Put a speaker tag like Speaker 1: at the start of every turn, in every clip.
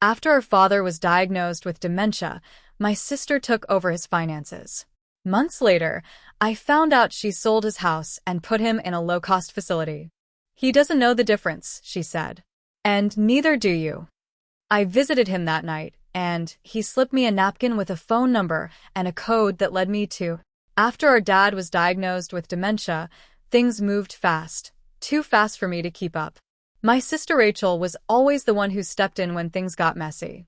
Speaker 1: After our father was diagnosed with dementia, my sister took over his finances. Months later, I found out she sold his house and put him in a low-cost facility. He doesn't know the difference, she said. And neither do you. I visited him that night, and he slipped me a napkin with a phone number and a code that led me to. After our dad was diagnosed with dementia, things moved fast, too fast for me to keep up. My sister Rachel was always the one who stepped in when things got messy.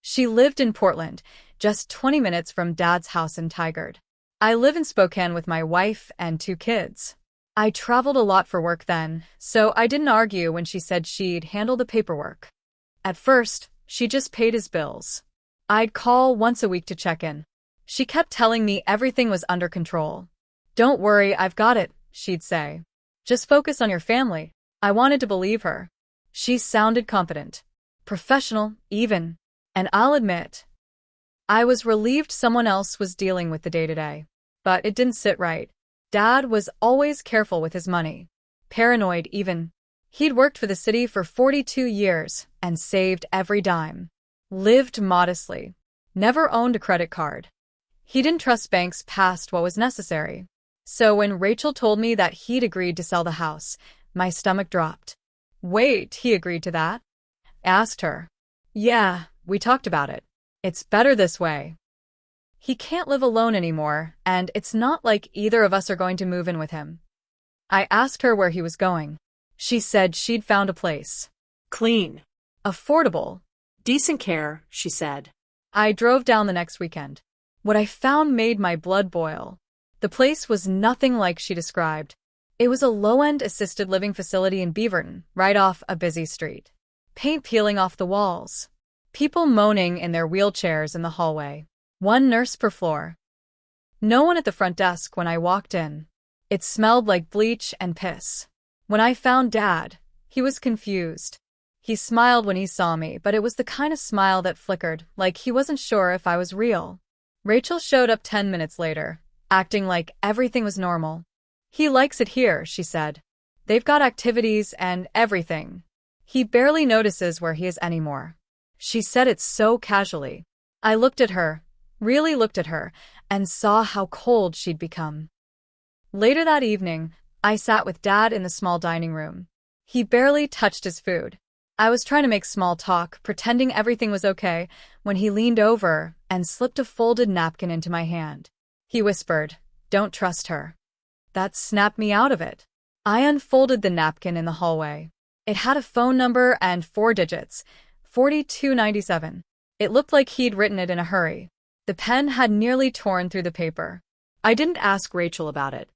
Speaker 1: She lived in Portland, just 20 minutes from Dad's house in Tigard. I live in Spokane with my wife and 2 kids. I traveled a lot for work then, so I didn't argue when she said she'd handle the paperwork. At first, she just paid his bills. I'd call once a week to check in. She kept telling me everything was under control. "Don't worry, I've got it," she'd say. "Just focus on your family." I wanted to believe her. She sounded confident, professional, even. And I'll admit, I was relieved someone else was dealing with the day-to-day. But it didn't sit right. Dad was always careful with his money. Paranoid, even. He'd worked for the city for 42 years and saved every dime. Lived modestly. Never owned a credit card. He didn't trust banks past what was necessary. So when Rachel told me that he'd agreed to sell the house, my stomach dropped. "Wait, he agreed to that?" Asked her. "Yeah, we talked about it. It's better this way. He can't live alone anymore, and it's not like either of us are going to move in with him." I asked her where he was going. She said she'd found a place.
Speaker 2: Clean.
Speaker 1: Affordable.
Speaker 2: Decent care, she said.
Speaker 1: I drove down the next weekend. What I found made my blood boil. The place was nothing like she described. It was a low-end assisted living facility in Beaverton, right off a busy street. Paint peeling off the walls. People moaning in their wheelchairs in the hallway. 1 nurse per floor. No one at the front desk when I walked in. It smelled like bleach and piss. When I found Dad, he was confused. He smiled when he saw me, but it was the kind of smile that flickered, like he wasn't sure if I was real. Rachel showed up 10 minutes later, acting like everything was normal. "He likes it here," she said. "They've got activities and everything. He barely notices where he is anymore." She said it so casually. I looked at her, really looked at her, and saw how cold she'd become. Later that evening, I sat with Dad in the small dining room. He barely touched his food. I was trying to make small talk, pretending everything was okay, when he leaned over and slipped a folded napkin into my hand. He whispered, "Don't trust her." That snapped me out of it. I unfolded the napkin in the hallway. It had a phone number and 4 digits, 4297. It looked like he'd written it in a hurry. The pen had nearly torn through the paper. I didn't ask Rachel about it.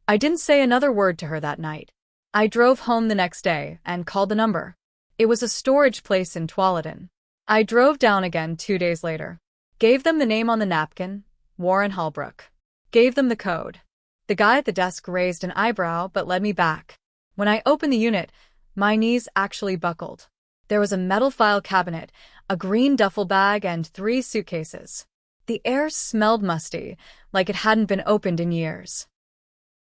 Speaker 1: I didn't say another word to her that night. I drove home the next day and called the number. It was a storage place in Tualatin. I drove down again 2 days later. Gave them the name on the napkin, Warren Holbrook. Gave them the code. The guy at the desk raised an eyebrow but led me back. When I opened the unit, my knees actually buckled. There was a metal file cabinet, a green duffel bag, and 3 suitcases. The air smelled musty, like it hadn't been opened in years.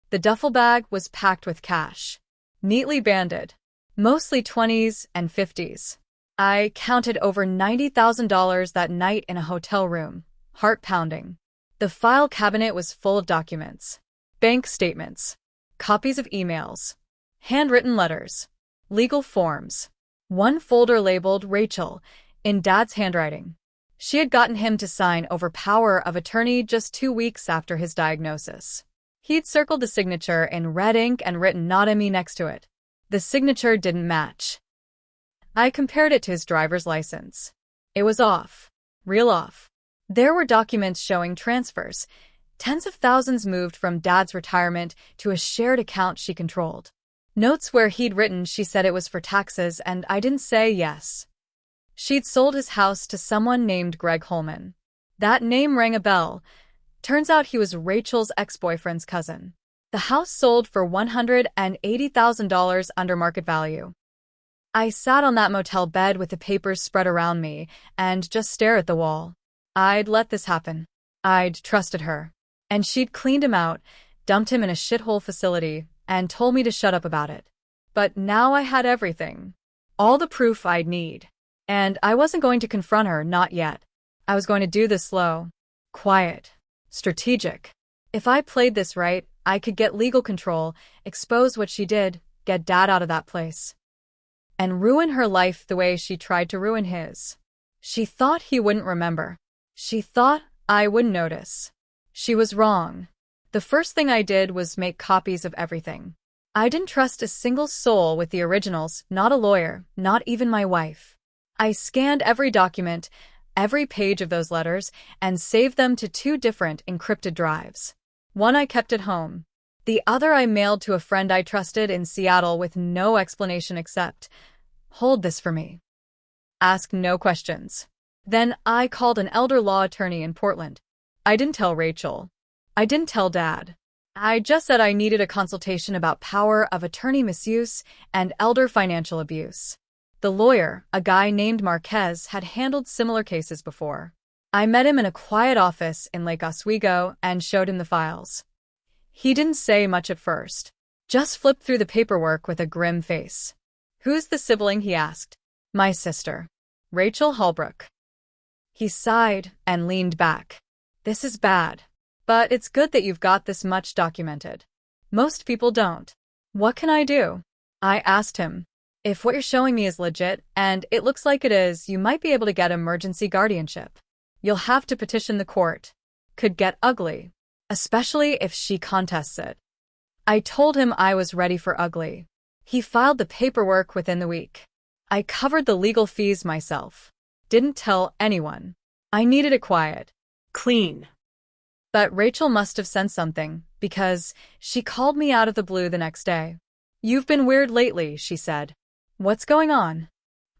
Speaker 1: The duffel bag was packed with cash, neatly banded, mostly 20s and 50s. I counted over $90,000 that night in a hotel room, heart pounding. The file cabinet was full of documents, bank statements, copies of emails, handwritten letters, legal forms. 1 folder labeled Rachel, in Dad's handwriting. She had gotten him to sign over power of attorney just 2 weeks after his diagnosis. He'd circled the signature in red ink and written "Not me" next to it. The signature didn't match. I compared it to his driver's license. It was off. Real off. There were documents showing transfers. Tens of thousands moved from Dad's retirement to a shared account she controlled. Notes where he'd written she said it was for taxes, and I didn't say yes. She'd sold his house to someone named Greg Holman. That name rang a bell. Turns out he was Rachel's ex-boyfriend's cousin. The house sold for $180,000 under market value. I sat on that motel bed with the papers spread around me and just stared at the wall. I'd let this happen. I'd trusted her. And she'd cleaned him out, dumped him in a shithole facility, and told me to shut up about it. But now I had everything. All the proof I'd need. And I wasn't going to confront her, not yet. I was going to do this slow, quiet, strategic. If I played this right, I could get legal control, expose what she did, get Dad out of that place, and ruin her life the way she tried to ruin his. She thought he wouldn't remember. She thought I wouldn't notice. She was wrong. The first thing I did was make copies of everything. I didn't trust a single soul with the originals, not a lawyer, not even my wife. I scanned every document, every page of those letters, and saved them to 2 different encrypted drives. One I kept at home. The other I mailed to a friend I trusted in Seattle with no explanation except, "Hold this for me. Ask no questions." Then I called an elder law attorney in Portland. I didn't tell Rachel. I didn't tell Dad. I just said I needed a consultation about power of attorney misuse and elder financial abuse. The lawyer, a guy named Marquez, had handled similar cases before. I met him in a quiet office in Lake Oswego and showed him the files. He didn't say much at first, just flipped through the paperwork with a grim face. "Who's the sibling?" he asked. "My sister, Rachel Holbrook." He sighed and leaned back. "This is bad. But it's good that you've got this much documented. Most people don't." "What can I do?" I asked him. "If what you're showing me is legit, and it looks like it is, you might be able to get emergency guardianship. You'll have to petition the court. Could get ugly, especially if she contests it." I told him I was ready for ugly. He filed the paperwork within the week. I covered the legal fees myself. Didn't tell anyone. I needed it quiet.
Speaker 2: Clean.
Speaker 1: But Rachel must have sensed something, because she called me out of the blue the next day. "You've been weird lately," she said. "What's going on?"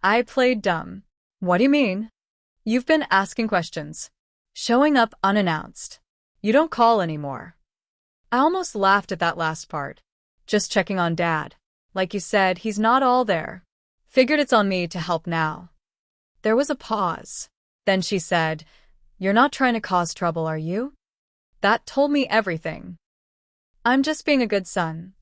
Speaker 1: I played dumb. "What do you mean?" "You've been asking questions. Showing up unannounced. You don't call anymore." I almost laughed at that last part. "Just checking on Dad. Like you said, he's not all there. Figured it's on me to help now." There was a pause. Then she said, "You're not trying to cause trouble, are you?" That told me everything. "I'm just being a good son,"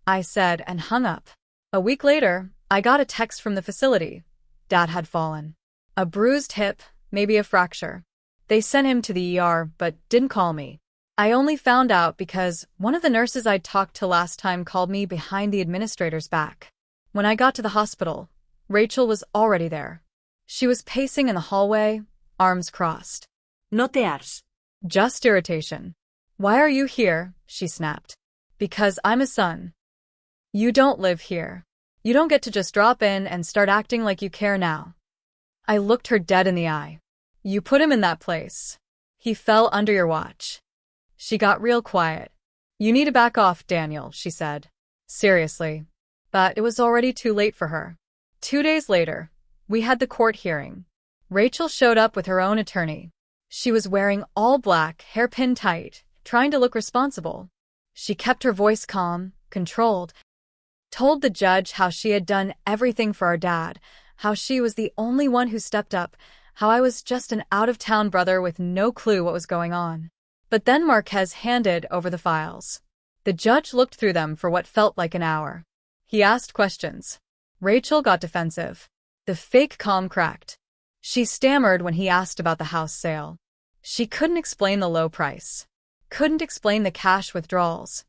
Speaker 1: I said and hung up. A week later, I got a text from the facility. Dad had fallen. A bruised hip, maybe a fracture. They sent him to the ER but didn't call me. I only found out because one of the nurses I'd talked to last time called me behind the administrator's back. When I got to the hospital, Rachel was already there. She was pacing in the hallway, arms crossed.
Speaker 2: No te harás.
Speaker 1: Just irritation. "Why are you here?" she snapped. "Because I'm a son. You don't live here. You don't get to just drop in and start acting like you care now." I looked her dead in the eye. "You put him in that place. He fell under your watch." She got real quiet. "You need to back off, Daniel," she said. Seriously. But it was already too late for her. 2 days later, we had the court hearing. Rachel showed up with her own attorney. She was wearing all black, hairpin tight, trying to look responsible. She kept her voice calm, controlled, told the judge how she had done everything for our dad, how she was the only one who stepped up, how I was just an out-of-town brother with no clue what was going on. But then Marquez handed over the files. The judge looked through them for what felt like an hour. He asked questions. Rachel got defensive. The fake calm cracked. She stammered when he asked about the house sale. She couldn't explain the low price. Couldn't explain the cash withdrawals.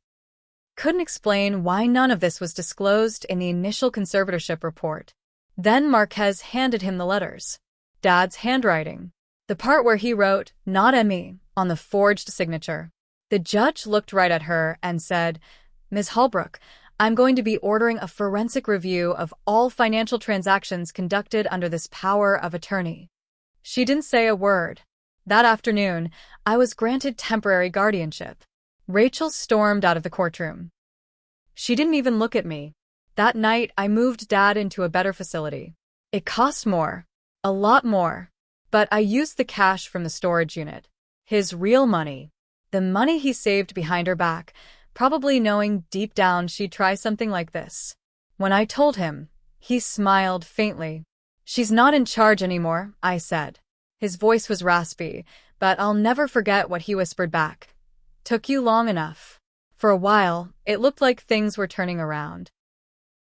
Speaker 1: Couldn't explain why none of this was disclosed in the initial conservatorship report. Then Marquez handed him the letters. Dad's handwriting. The part where he wrote, "Not me," on the forged signature. The judge looked right at her and said, "Ms. Holbrook, I'm going to be ordering a forensic review of all financial transactions conducted under this power of attorney." She didn't say a word. That afternoon, I was granted temporary guardianship. Rachel stormed out of the courtroom. She didn't even look at me. That night, I moved Dad into a better facility. It cost more. A lot more. But I used the cash from the storage unit. His real money. The money he saved behind her back, probably knowing deep down she'd try something like this. When I told him, he smiled faintly. "She's not in charge anymore," I said. His voice was raspy, but I'll never forget what he whispered back. "Took you long enough." For a while, it looked like things were turning around.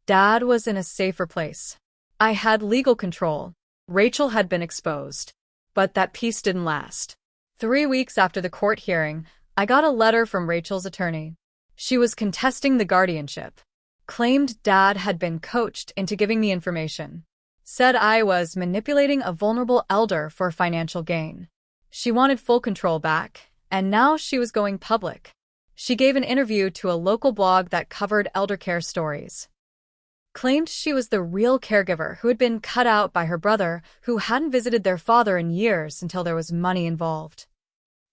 Speaker 1: Dad was in a safer place. I had legal control. Rachel had been exposed. But that peace didn't last. 3 weeks after the court hearing, I got a letter from Rachel's attorney. She was contesting the guardianship. Claimed Dad had been coached into giving me information. Said I was manipulating a vulnerable elder for financial gain. She wanted full control back, and now she was going public. She gave an interview to a local blog that covered eldercare stories. Claimed she was the real caregiver who had been cut out by her brother, who hadn't visited their father in years until there was money involved.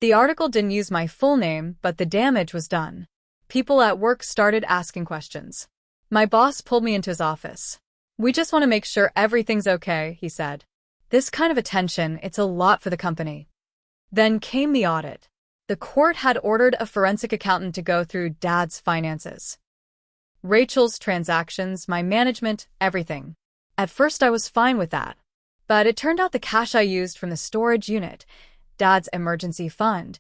Speaker 1: The article didn't use my full name, but the damage was done. People at work started asking questions. My boss pulled me into his office. "We just want to make sure everything's okay," he said. "This kind of attention, it's a lot for the company." Then came the audit. The court had ordered a forensic accountant to go through Dad's finances. Rachel's transactions, my management, everything. At first I was fine with that. But it turned out the cash I used from the storage unit, Dad's emergency fund,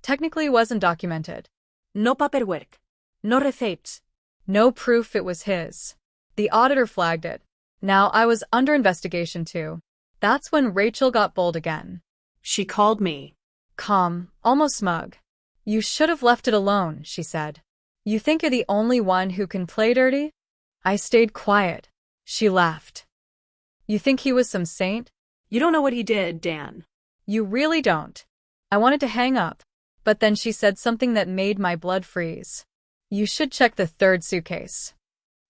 Speaker 1: technically wasn't documented.
Speaker 2: No paperwork. No receipts.
Speaker 1: No proof it was his. The auditor flagged it. Now I was under investigation too. That's when Rachel got bold again.
Speaker 2: She called me.
Speaker 1: Calm, almost smug. "You should have left it alone," she said. "You think you're the only one who can play dirty?" I stayed quiet. She laughed. "You think he was some saint?"
Speaker 2: You don't know what he did, Dan.
Speaker 1: "You really don't." I wanted to hang up, but then she said something that made my blood freeze. "You should check the third suitcase."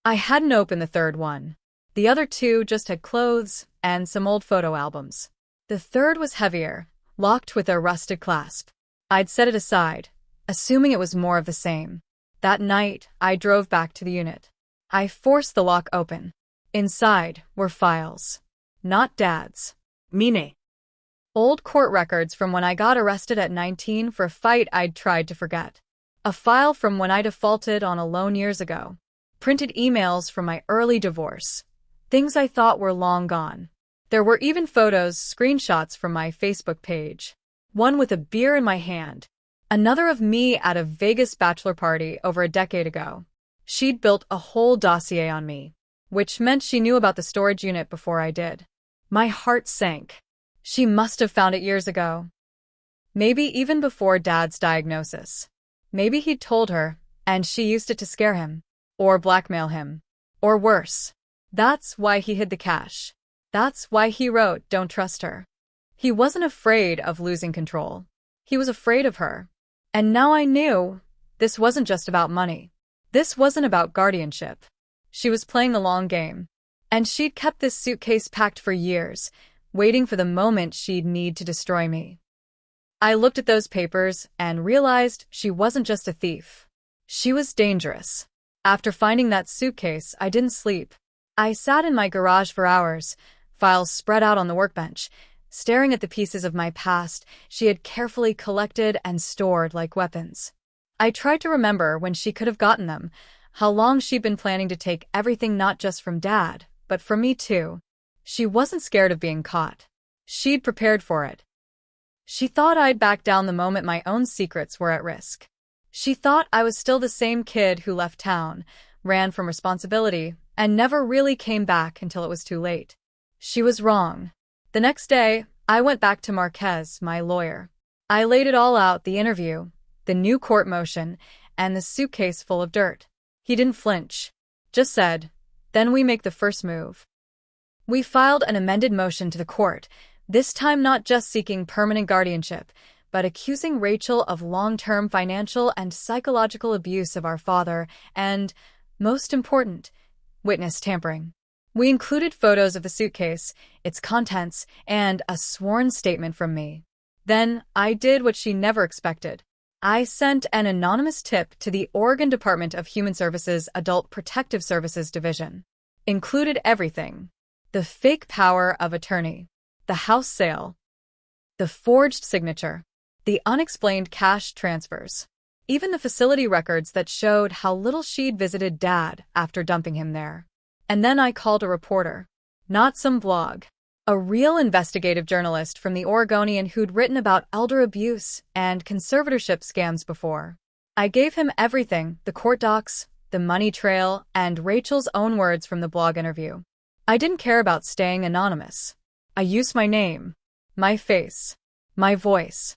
Speaker 1: I hadn't opened the third one. The other two just had clothes and some old photo albums. The third was heavier, locked with a rusted clasp. I'd set it aside, assuming it was more of the same. That night, I drove back to the unit. I forced the lock open. Inside were files. Not Dad's.
Speaker 2: Mine.
Speaker 1: Old court records from when I got arrested at 19 for a fight I'd tried to forget. A file from when I defaulted on a loan years ago. Printed emails from my early divorce. Things I thought were long gone. There were even photos, screenshots from my Facebook page. One with a beer in my hand. Another of me at a Vegas bachelor party over a decade ago. She'd built a whole dossier on me, which meant she knew about the storage unit before I did. My heart sank. She must have found it years ago. Maybe even before Dad's diagnosis. Maybe he'd told her, and she used it to scare him. Or blackmail him. Or worse. That's why he hid the cash. That's why he wrote, "Don't trust her." He wasn't afraid of losing control. He was afraid of her. And now I knew this wasn't just about money. This wasn't about guardianship. She was playing the long game. And she'd kept this suitcase packed for years, waiting for the moment she'd need to destroy me. I looked at those papers and realized she wasn't just a thief. She was dangerous. After finding that suitcase, I didn't sleep. I sat in my garage for hours, files spread out on the workbench, staring at the pieces of my past she had carefully collected and stored like weapons. I tried to remember when she could have gotten them, how long she'd been planning to take everything not just from Dad, but from me too. She wasn't scared of being caught. She'd prepared for it. She thought I'd back down the moment my own secrets were at risk. She thought I was still the same kid who left town, ran from responsibility, and never really came back until it was too late. She was wrong. The next day, I went back to Marquez, my lawyer. I laid it all out, the interview, the new court motion, and the suitcase full of dirt. He didn't flinch. Just said, "Then we make the first move." We filed an amended motion to the court, this time not just seeking permanent guardianship, but accusing Rachel of long-term financial and psychological abuse of our father and, most important, witness tampering. We included photos of the suitcase, its contents, and a sworn statement from me. Then I did what she never expected. I sent an anonymous tip to the Oregon Department of Human Services Adult Protective Services Division. Included everything. The fake power of attorney. The house sale. The forged signature. The unexplained cash transfers. Even the facility records that showed how little she'd visited Dad after dumping him there. And then I called a reporter. Not some blog. A real investigative journalist from the Oregonian who'd written about elder abuse and conservatorship scams before. I gave him everything, the court docs, the money trail, and Rachel's own words from the blog interview. I didn't care about staying anonymous. I used my name, my face, my voice.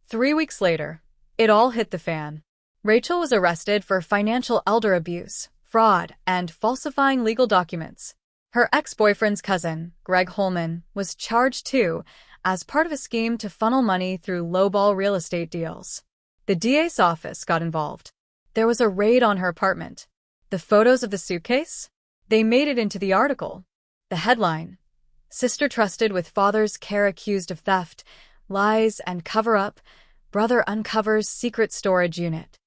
Speaker 1: 3 weeks later, it all hit the fan. Rachel was arrested for financial elder abuse, fraud, and falsifying legal documents. Her ex-boyfriend's cousin, Greg Holman, was charged too, as part of a scheme to funnel money through lowball real estate deals. The DA's office got involved. There was a raid on her apartment. The photos of the suitcase? They made it into the article. The headline: Sister trusted with father's care accused of theft, lies and cover-up, brother uncovers secret storage unit.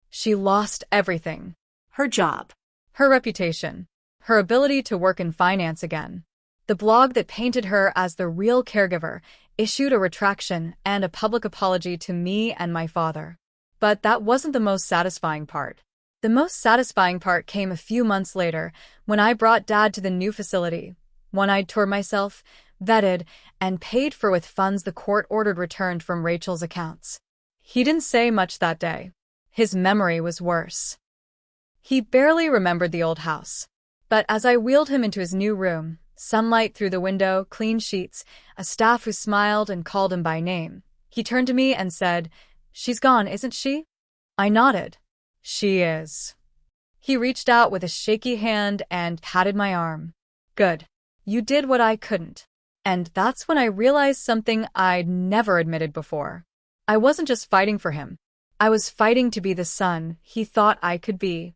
Speaker 1: She lost everything.
Speaker 2: Her job.
Speaker 1: Her reputation. Her ability to work in finance again. The blog that painted her as the real caregiver issued a retraction and a public apology to me and my father. But that wasn't the most satisfying part. The most satisfying part came a few months later when I brought Dad to the new facility, one I'd toured myself, vetted, and paid for with funds the court ordered returned from Rachel's accounts. He didn't say much that day. His memory was worse. He barely remembered the old house. But as I wheeled him into his new room, sunlight through the window, clean sheets, a staff who smiled and called him by name, he turned to me and said, "She's gone, isn't she?" I nodded. "She is." He reached out with a shaky hand and patted my arm. "Good. You did what I couldn't." And that's when I realized something I'd never admitted before. I wasn't just fighting for him. I was fighting to be the son he thought I could be.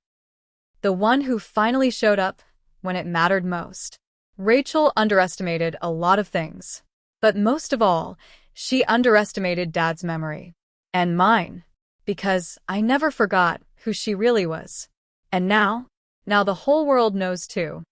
Speaker 1: The one who finally showed up when it mattered most. Rachel underestimated a lot of things. But most of all, she underestimated Dad's memory. And mine. Because I never forgot who she really was. And now the whole world knows too.